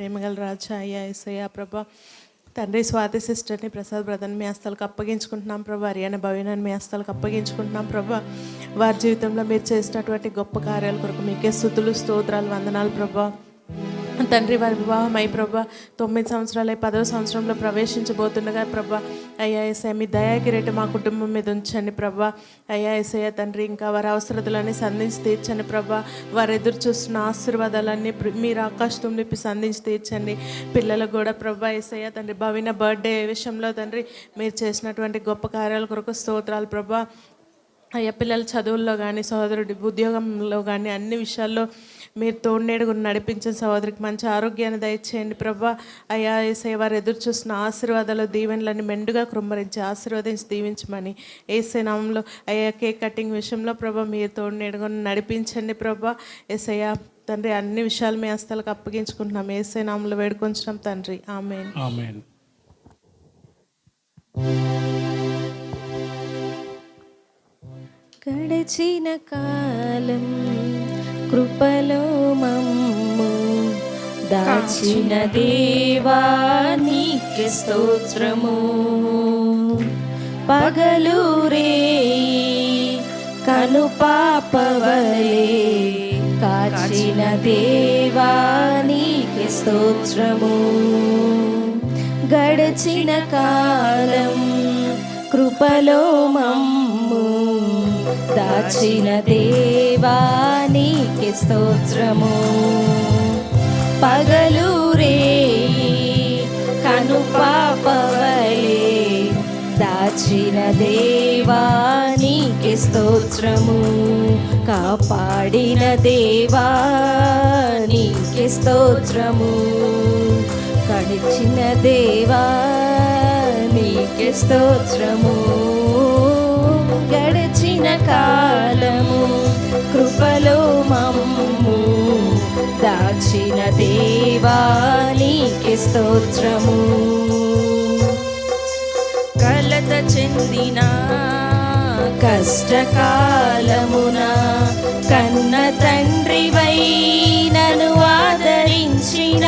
ప్రేమగల రాజా అయ్యా యేసయ్యా ప్రభా తండ్రి స్వాతి సిస్టర్ని ప్రసాద్ బ్రదర్ని మీ హస్తాలకు అప్పగించుకుంటున్నాం ప్రభా. హరియాణ భవినాన్ని మీ హస్తాలకు అప్పగించుకుంటున్నాం ప్రభా. వారి జీవితంలో మీరు చేసినటువంటి గొప్ప కార్యాల కొరకు మీకే స్తుతులు స్తోత్రాలు వందనాలు ప్రభా. తండ్రి వారి వివాహం అయి ప్రభా 9 సంవత్సరాలు 10వ సంవత్సరంలో ప్రవేశించబోతుండగా ప్రభా అయ్యా యేసయ్య మీ దయాకిరీటం మా కుటుంబం మీద ఉంచండి ప్రభా. అయ్యా యేసయ్య తండ్రి ఇంకా వారి అవసరతలన్నీ సంధించి తీర్చండి ప్రభా. వారు ఎదురు చూస్తున్న ఆశీర్వాదాలన్నీ మీరు ఆకాశం నిప్పి సంధించి తీర్చండి. పిల్లలకు కూడా ప్రభా యేసయ్య తండ్రి భవిన బర్త్డే విషయంలో తండ్రి మీరు చేసినటువంటి గొప్ప కార్యాల కొరకు స్తోత్రాలు ప్రభా. అయ్యా పిల్లల చదువుల్లో కానీ సహోదరుడి ఉద్యోగంలో కానీ అన్ని విషయాల్లో మీరు తోడునేడుగా నడిపించిన సహోదరికి మంచి ఆరోగ్యాన్ని దయచేయండి ప్రభా. అయ్యా యేసయ్య వారు ఎదురు చూస్తున్న ఆశీర్వాదాలు దీవెనలన్నీ మెండుగా కృమ్మరించి ఆశీర్వదించి దీవించమని యేసయ్య నామంలో అయ్యా కేక్ కటింగ్ విషయంలో ప్రభా మీరు తోడునేడుగా నడిపించండి ప్రభా. యేసయ్య తండ్రి అన్ని విషయాలు మీ హస్తాలకు అప్పగించుకుంటున్నాం. యేసయ్య నామంలో వేడుకొంచున్నాం తండ్రి. ఆమేన్. ఆమేన్. గడచిన కాలం కృపలో మమ్ము దాచిన దేవా నీకే స్తోత్రము. పగలు రేయి కను పాపవలే కాచిన దేవా నీకే స్తోత్రము. గడచిన కాలం కృపలో మమ్ము దాచిన దేవా నీకే స్తోత్రము. పగలు రేయి కను పాపవలే దాచిన దేవా నీకే స్తోత్రము. కాపాడిన దేవా నీకే స్తోత్రము. గడిచిన దేవా నీకే స్తోత్రము. గడిచిన కాలము కృపలో మమ్ము దాచిన దేవా నీకే స్తోత్రము. కలత చెందిన కష్టకాలమున కన్న తండ్రివై నన్ను ఆదరించిన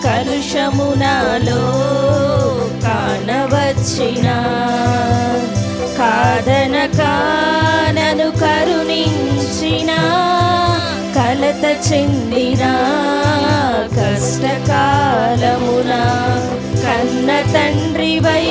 కలుషమునాలో కానవచ్చిన కాదనక నన్ను కరుణించిన కలత చెందిన కష్టకాలమున కన్న తండ్రివై